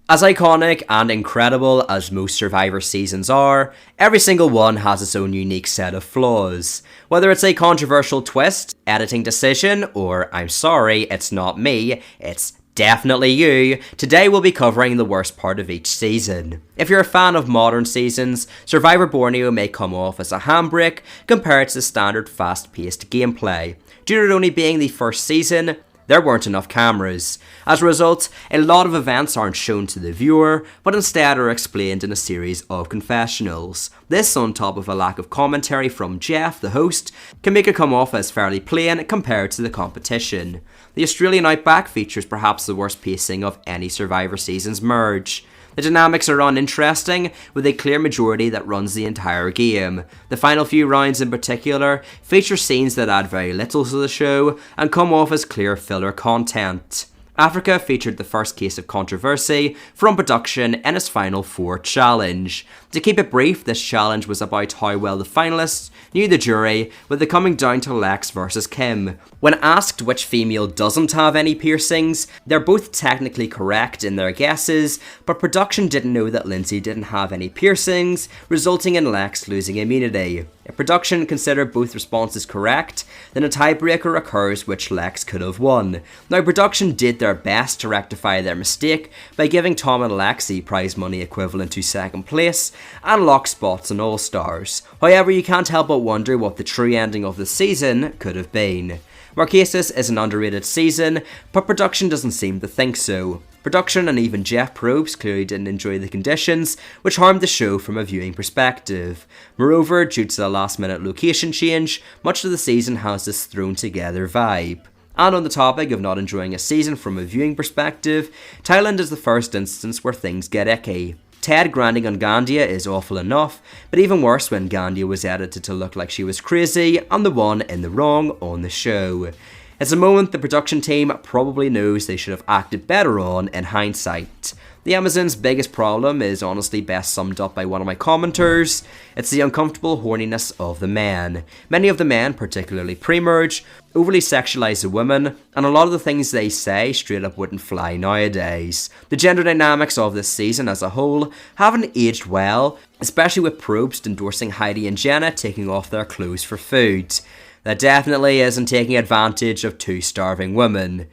As iconic and incredible as most Survivor seasons are, every single one has its own unique set of flaws. Whether it's a controversial twist, editing decision, or I'm sorry, it's not me, it's definitely you, today we'll be covering the worst part of each season. If you're a fan of modern seasons, Survivor Borneo may come off as a handbrake compared to the standard fast-paced gameplay. Due to it only being the first season, there weren't enough cameras. As a result, a lot of events aren't shown to the viewer, but instead are explained in a series of confessionals. This, on top of a lack of commentary from Jeff, the host, can make it come off as fairly plain compared to the competition. The Australian Outback features perhaps the worst pacing of any Survivor season's merge. The dynamics are uninteresting, with a clear majority that runs the entire game. The final few rounds in particular feature scenes that add very little to the show and come off as clear filler content. Africa featured the first case of controversy from production in its Final Four challenge. To keep it brief, this challenge was about how well the finalists knew the jury, with it coming down to Lex versus Kim. When asked which female doesn't have any piercings, they're both technically correct in their guesses, but production didn't know that Lindsay didn't have any piercings, resulting in Lex losing immunity. If production considered both responses correct, then a tiebreaker occurs which Lex could have won. Now, production did their best to rectify their mistake by giving Tom and Lexi prize money equivalent to second place and lock spots on All Stars. However, you can't help but wonder what the true ending of the season could have been. Marquesas is an underrated season, but production doesn't seem to think so. Production and even Jeff Probst clearly didn't enjoy the conditions, which harmed the show from a viewing perspective. Moreover, due to the last minute location change, much of the season has this thrown together vibe. And on the topic of not enjoying a season from a viewing perspective, Thailand is the first instance where things get icky. Ted grinding on Gandia is awful enough, but even worse when Gandia was edited to look like she was crazy and the one in the wrong on the show. It's a moment the production team probably knows they should have acted better on in hindsight. The Amazon's biggest problem is honestly best summed up by one of my commenters. It's the uncomfortable horniness of the men. Many of the men, particularly pre-merge, overly sexualize the women, and a lot of the things they say straight up wouldn't fly nowadays. The gender dynamics of this season as a whole haven't aged well, especially with Probst endorsing Heidi and Jenna taking off their clothes for food. That definitely isn't taking advantage of two starving women.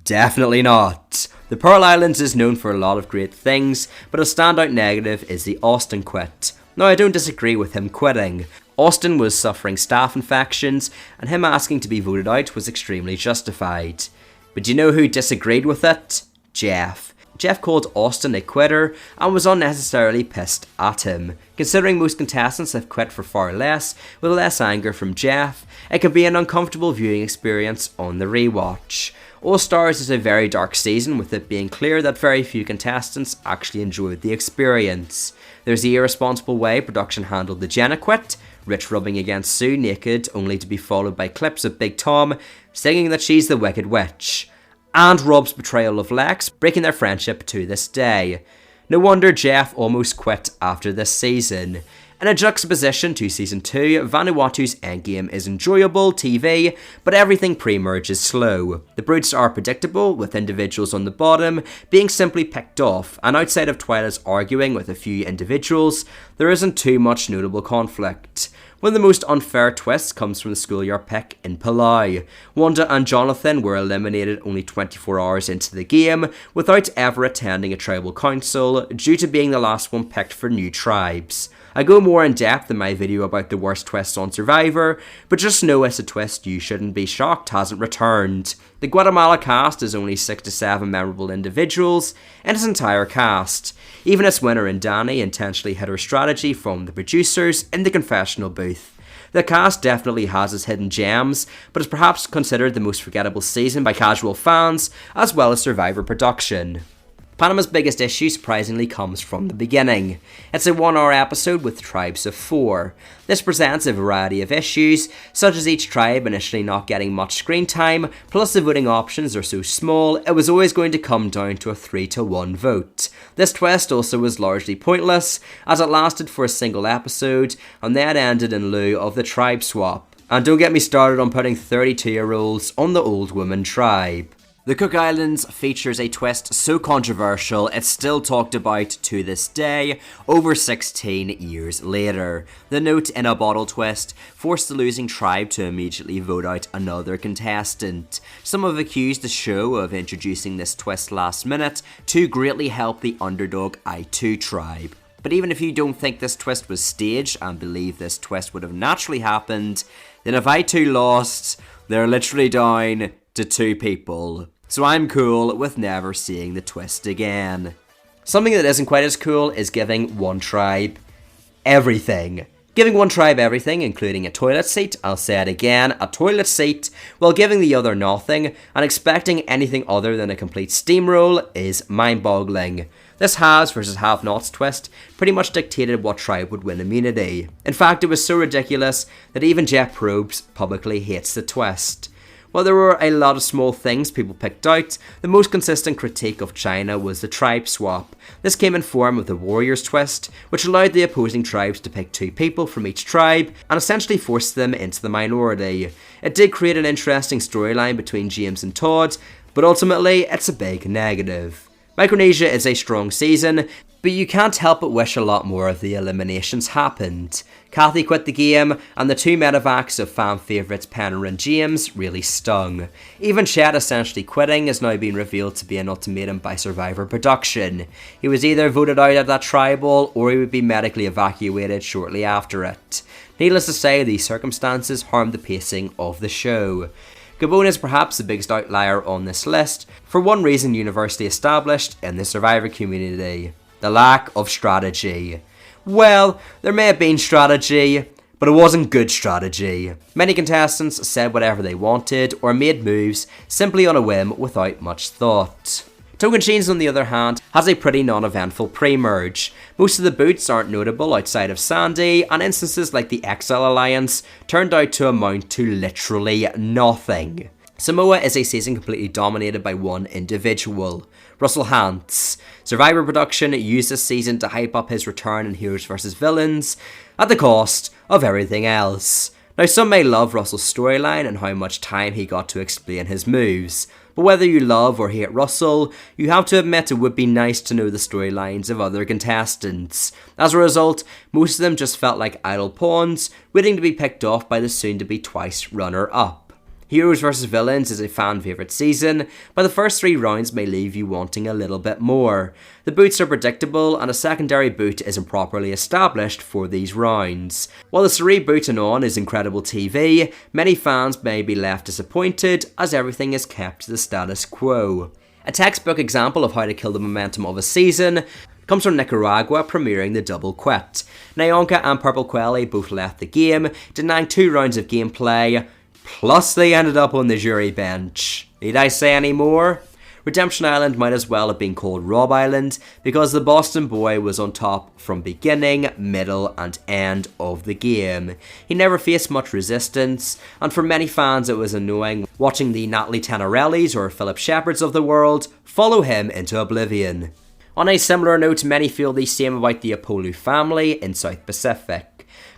Definitely not. The Pearl Islands is known for a lot of great things, but a standout negative is the Austin quit. Now, I don't disagree with him quitting. Austin was suffering staph infections, and him asking to be voted out was extremely justified. But do you know who disagreed with it? Jeff. Jeff called Austin a quitter and was unnecessarily pissed at him. Considering most contestants have quit for far less, with less anger from Jeff, it can be an uncomfortable viewing experience on the rewatch. All Stars is a very dark season, with it being clear that very few contestants actually enjoyed the experience. There's the irresponsible way production handled the Jenna quit, Rich rubbing against Sue naked only to be followed by clips of Big Tom singing that she's the Wicked Witch, and Rob's betrayal of Lex, breaking their friendship to this day. No wonder Jeff almost quit after this season. In a juxtaposition to Season 2, Vanuatu's endgame is enjoyable TV, but everything pre-merge is slow. The brutes are predictable, with individuals on the bottom being simply picked off, and outside of Twyla's arguing with a few individuals, there isn't too much notable conflict. One of the most unfair twists comes from the schoolyard pick in Palau. Wanda and Jonathan were eliminated only 24 hours into the game, without ever attending a tribal council, due to being the last one picked for new tribes. I go more in depth in my video about the worst twists on Survivor, but just know it's a twist you shouldn't be shocked hasn't returned. The Guatemala cast is only 6 to 7 memorable individuals in its entire cast. Even its winner in Danny intentionally hid her strategy from the producers in the confessional booth. The cast definitely has its hidden gems, but is perhaps considered the most forgettable season by casual fans, as well as Survivor production. Panama's biggest issue surprisingly comes from the beginning. It's a 1-hour episode with tribes of 4. This presents a variety of issues, such as each tribe initially not getting much screen time, plus the voting options are so small, it was always going to come down to a 3-1 vote. This twist also was largely pointless, as it lasted for a single episode, and then ended in lieu of the tribe swap. And don't get me started on putting 32-year-olds on the old woman tribe. The Cook Islands features a twist so controversial it's still talked about to this day, over 16 years later. The note in a bottle twist forced the losing tribe to immediately vote out another contestant. Some have accused the show of introducing this twist last minute to greatly help the underdog I2 tribe. But even if you don't think this twist was staged and believe this twist would have naturally happened, then if I2 lost, they're literally down to 2 people. So I'm cool with never seeing the twist again. Something that isn't quite as cool is giving one tribe everything. Giving one tribe everything, including a toilet seat, I'll say it again, a toilet seat, while giving the other nothing, and expecting anything other than a complete steamroll is mind-boggling. This haves versus have-nots twist pretty much dictated what tribe would win immunity. In fact, it was so ridiculous that even Jeff Probst publicly hates the twist. While there were a lot of small things people picked out, the most consistent critique of China was the tribe swap. This came in form of the Warriors twist, which allowed the opposing tribes to pick 2 people from each tribe and essentially forced them into the minority. It did create an interesting storyline between James and Todd, but ultimately it's a big negative. Micronesia is a strong season, but you can't help but wish a lot more of the eliminations happened. Kathy quit the game, and the 2 medevacs of fan favourites Penner and James really stung. Even Chet essentially quitting is now being revealed to be an ultimatum by Survivor production. He was either voted out of that tribal, or he would be medically evacuated shortly after it. Needless to say, these circumstances harmed the pacing of the show. Gabon is perhaps the biggest outlier on this list, for one reason universally established in the Survivor community: the lack of strategy. Well, there may have been strategy, but it wasn't good strategy. Many contestants said whatever they wanted or made moves simply on a whim without much thought. Tocantins, on the other hand, has a pretty non-eventful pre-merge. Most of the boots aren't notable outside of Sandy, and instances like the Exile alliance turned out to amount to literally nothing. Samoa is a season completely dominated by one individual, Russell Hantz. Survivor production used this season to hype up his return in Heroes vs Villains, at the cost of everything else. Now, some may love Russell's storyline and how much time he got to explain his moves, but whether you love or hate Russell, you have to admit it would be nice to know the storylines of other contestants. As a result, most of them just felt like idle pawns, waiting to be picked off by the soon-to-be twice runner-up. Heroes vs Villains is a fan favourite season, but the first 3 rounds may leave you wanting a little bit more. The boots are predictable, and a secondary boot isn't properly established for these rounds. While the Sari boot and on is incredible TV, many fans may be left disappointed as everything is kept to the status quo. A textbook example of how to kill the momentum of a season comes from Nicaragua premiering the double quit. Nyonka and Purple Quelly both left the game, denying 2 rounds of gameplay, plus they ended up on the jury bench. Need I say any more? Redemption Island might as well have been called Rob Island, because the Boston boy was on top from beginning, middle and end of the game. He never faced much resistance, and for many fans it was annoying watching the Natalie Tanarellis or Philip Shepherds of the world follow him into oblivion. On a similar note, many feel the same about the Apolu family in South Pacific.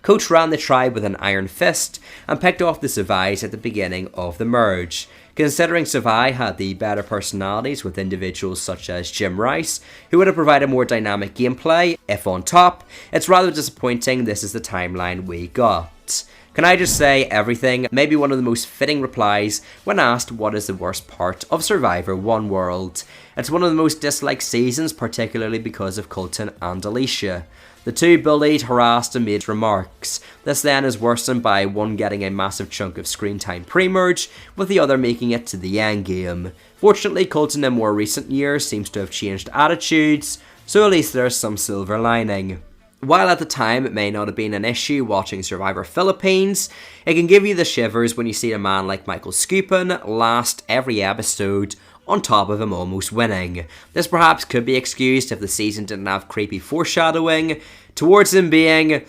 Coach ran the tribe with an iron fist and picked off the Savais at the beginning of the merge. Considering Savai had the better personalities with individuals such as Jim Rice, who would have provided more dynamic gameplay, if on top, it's rather disappointing this is the timeline we got. Can I just say everything? Maybe one of the most fitting replies when asked what is the worst part of Survivor One World. It's one of the most disliked seasons, particularly because of Colton and Alicia. The 2 bullied, harassed and made remarks. This then is worsened by one getting a massive chunk of screen time pre-merge, with the other making it to the endgame. Fortunately, Colton in more recent years seems to have changed attitudes, so at least there's some silver lining. While at the time it may not have been an issue watching Survivor Philliphines, it can give you the shivers when you see a man like Michael Skupin last every episode, on top of him almost winning. This perhaps could be excused if the season didn't have creepy foreshadowing towards him being,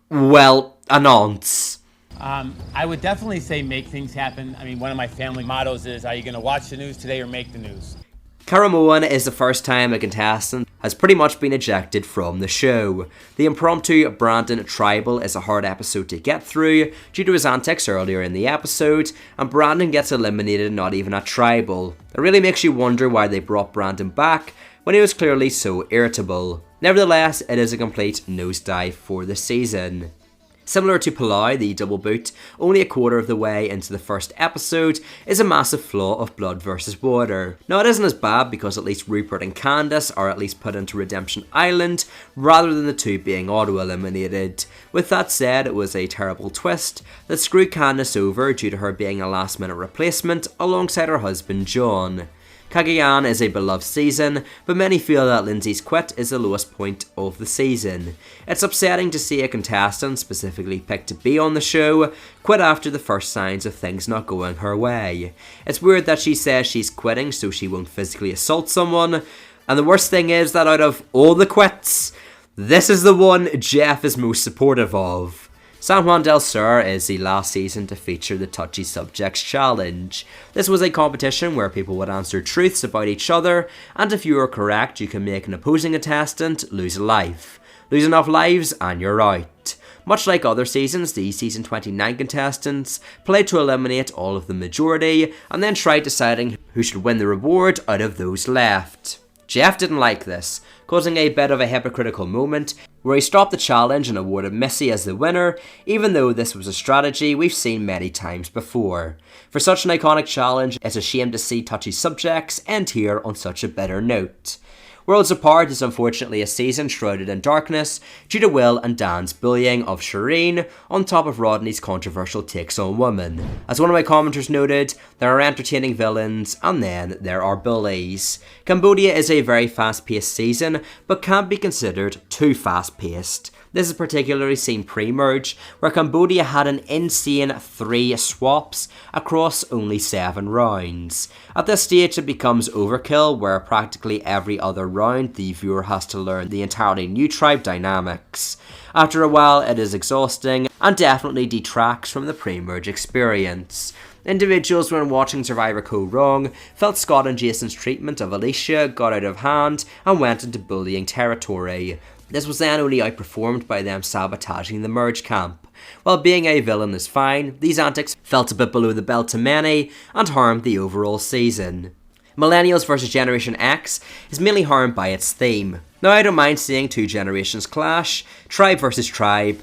well, a nonce. I would definitely say make things happen. I mean, one of my family mottos is, are you going to watch the news today or make the news? Caramoan is the first time a contestant has pretty much been ejected from the show. The impromptu Brandon Tribal is a hard episode to get through due to his antics earlier in the episode, and Brandon gets eliminated not even at Tribal. It really makes you wonder why they brought Brandon back when he was clearly so irritable. Nevertheless, it is a complete nosedive for the season. Similar to Palau, the double boot, only a quarter of the way into the first episode, is a massive flaw of blood versus water. Now it isn't as bad because at least Rupert and Candace are at least put into Redemption Island, rather than the two being auto-eliminated. With that said, it was a terrible twist that screwed Candace over due to her being a last minute replacement alongside her husband John. Cagayan is a beloved season, but many feel that Lindsay's quit is the lowest point of the season. It's upsetting to see a contestant, specifically picked to be on the show, quit after the first signs of things not going her way. It's weird that she says she's quitting so she won't physically assault someone, and the worst thing is that out of all the quits, this is the one Jeff is most supportive of. San Juan Del Sur is the last season to feature the Touchy Subjects Challenge. This was a competition where people would answer truths about each other, and if you were correct, you can make an opposing contestant lose a life. Lose enough lives and you're out. Much like other seasons, the season 29 contestants played to eliminate all of the majority, and then tried deciding who should win the reward out of those left. Jeff didn't like this, causing a bit of a hypocritical moment where he stopped the challenge and awarded Missy as the winner, even though this was a strategy we've seen many times before. For such an iconic challenge, it's a shame to see Touchy Subjects end here on such a bitter note. Worlds Apart is unfortunately a season shrouded in darkness due to Will and Dan's bullying of Shireen on top of Rodney's controversial takes on women. As one of my commenters noted, there are entertaining villains and then there are bullies. Cambodia is a very fast-paced season but can't be considered too fast-paced. This is particularly seen pre-merge, where Cambodia had an insane 3 swaps across only 7 rounds. At this stage it becomes overkill, where practically every other round the viewer has to learn the entirely new tribe dynamics. After a while it is exhausting and definitely detracts from the pre-merge experience. Individuals when watching Survivor Kaoh Rong felt Scott and Jason's treatment of Alicia got out of hand and went into bullying territory. This was then only outperformed by them sabotaging the merge camp. While being a villain is fine, these antics felt a bit below the belt to many and harmed the overall season. Millennials vs Generation X is mainly harmed by its theme. Now I don't mind seeing 2 generations clash, tribe versus tribe,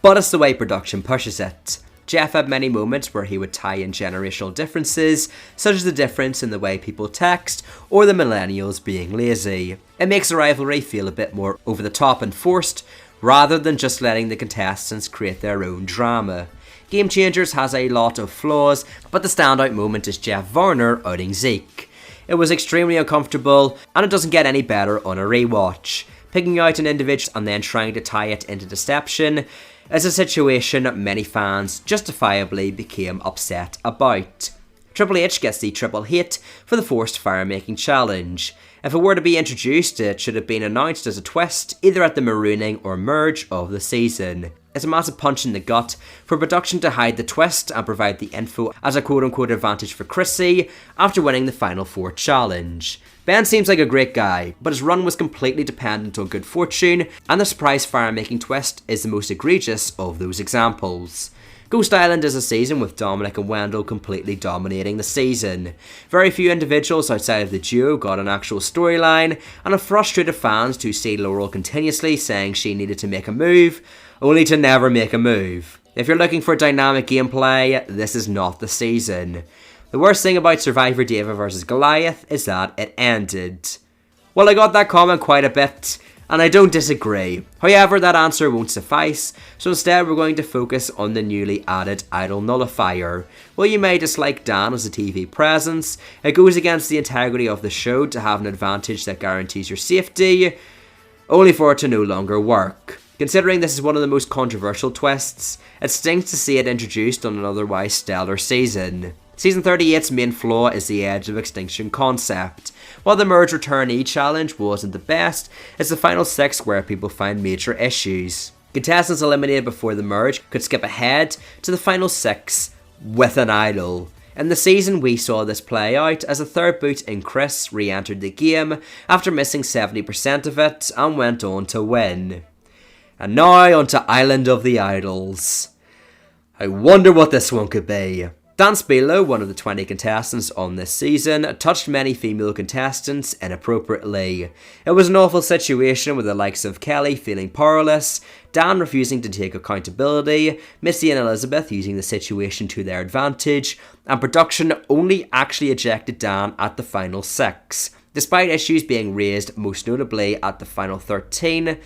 but it's the way production pushes it. Jeff had many moments where he would tie in generational differences, such as the difference in the way people text, or the millennials being lazy. It makes the rivalry feel a bit more over the top and forced, rather than just letting the contestants create their own drama. Gamechangers has a lot of flaws, but the standout moment is Jeff Varner outing Zeke. It was extremely uncomfortable, and it doesn't get any better on a rewatch. Picking out an individual and then trying to tie it into deception is a situation many fans justifiably became upset about. Triple H gets the triple hate for the forced fire-making challenge. If it were to be introduced, it should have been announced as a twist, either at the marooning or merge of the season. It's a massive punch in the gut for production to hide the twist and provide the info as a quote-unquote advantage for Chrissy after winning the Final Four challenge. Ben seems like a great guy, but his run was completely dependent on good fortune, and the surprise fire-making twist is the most egregious of those examples. Ghost Island is a season with Dominic and Wendell completely dominating the season. Very few individuals outside of the duo got an actual storyline, and have frustrated fans to see Laurel continuously saying she needed to make a move, only to never make a move. If you're looking for dynamic gameplay, this is not the season. The worst thing about Survivor David vs Goliath is that it ended. Well, I got that comment quite a bit, and I don't disagree. However, that answer won't suffice, so instead we're going to focus on the newly added idol nullifier. While you may dislike Dan as a TV presence, it goes against the integrity of the show to have an advantage that guarantees your safety, only for it to no longer work. Considering this is one of the most controversial twists, it stinks to see it introduced on an otherwise stellar season. Season 38's main flaw is the Edge of Extinction concept. While the Merge Returnee challenge wasn't the best, it's the final 6 where people find major issues. Contestants eliminated before the merge could skip ahead to the final 6 with an idol. In the season, we saw this play out as a third boot in Chris re-entered the game after missing 70% of it and went on to win. And now onto Island of the Idols. I wonder what this one could be. Dan Spilo, one of the 20 contestants on this season, touched many female contestants inappropriately. It was an awful situation with the likes of Kelly feeling powerless, Dan refusing to take accountability, Missy and Elizabeth using the situation to their advantage, and production only actually ejected Dan at the final 6, despite issues being raised most notably at the final 13,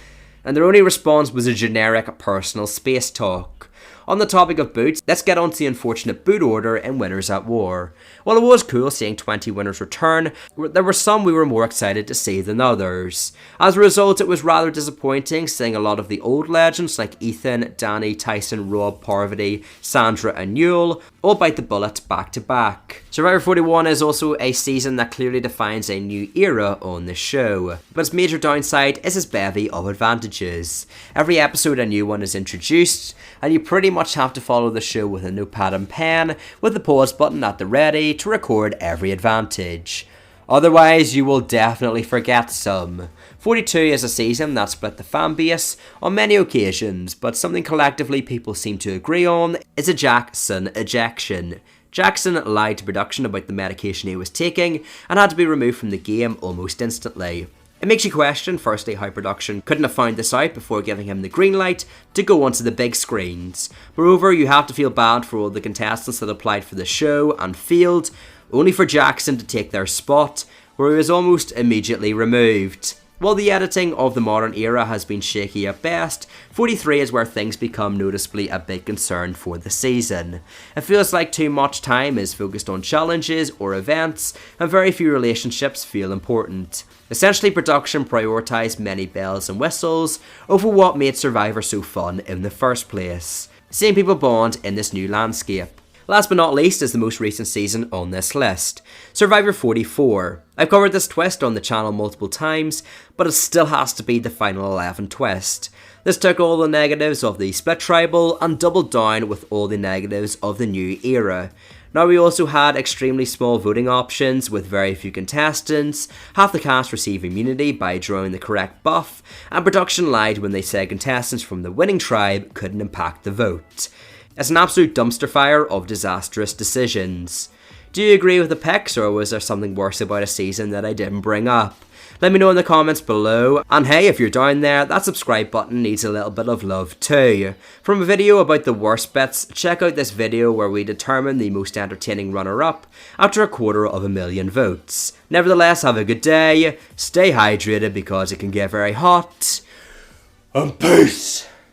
and their only response was a generic personal space talk. On the topic of boots, let's get on to the unfortunate boot order in Winners at War. While it was cool seeing 20 winners return, there were some we were more excited to see than others. As a result, it was rather disappointing seeing a lot of the old legends like Ethan, Danny, Tyson, Rob, Parvati, Sandra and Newell all bite the bullet back to back. Survivor 41 is also a season that clearly defines a new era on the show, but its major downside is its bevy of advantages. Every episode a new one is introduced, and you pretty much have to follow the show with a notepad and pen, with the pause button at the ready to record every advantage. Otherwise, you will definitely forget some. 42 is a season that split the fan base on many occasions, but something collectively people seem to agree on is a Jackson ejection. Jackson lied to production about the medication he was taking and had to be removed from the game almost instantly. It makes you question, firstly, how production couldn't have found this out before giving him the green light to go onto the big screens. Moreover, you have to feel bad for all the contestants that applied for the show and failed, only for Jackson to take their spot, where he was almost immediately removed. While the editing of the modern era has been shaky at best, 43 is where things become noticeably a big concern for the season. It feels like too much time is focused on challenges or events, and very few relationships feel important. Essentially, production prioritised many bells and whistles over what made Survivor so fun in the first place. Seeing people bond in this new landscape. Last but not least is the most recent season on this list, Survivor 44. I've covered this twist on the channel multiple times, but it still has to be the final 11 twist. This took all the negatives of the split tribal and doubled down with all the negatives of the new era. Now we also had extremely small voting options with very few contestants, half the cast receive immunity by drawing the correct buff, and production lied when they said contestants from the winning tribe couldn't impact the vote. It's an absolute dumpster fire of disastrous decisions. Do you agree with the picks, or was there something worse about a season that I didn't bring up? Let me know in the comments below, and hey, if you're down there, that subscribe button needs a little bit of love too. From a video about the worst bits, check out this video where we determine the most entertaining runner-up after 250,000 votes. Nevertheless, have a good day, stay hydrated because it can get very hot, and peace!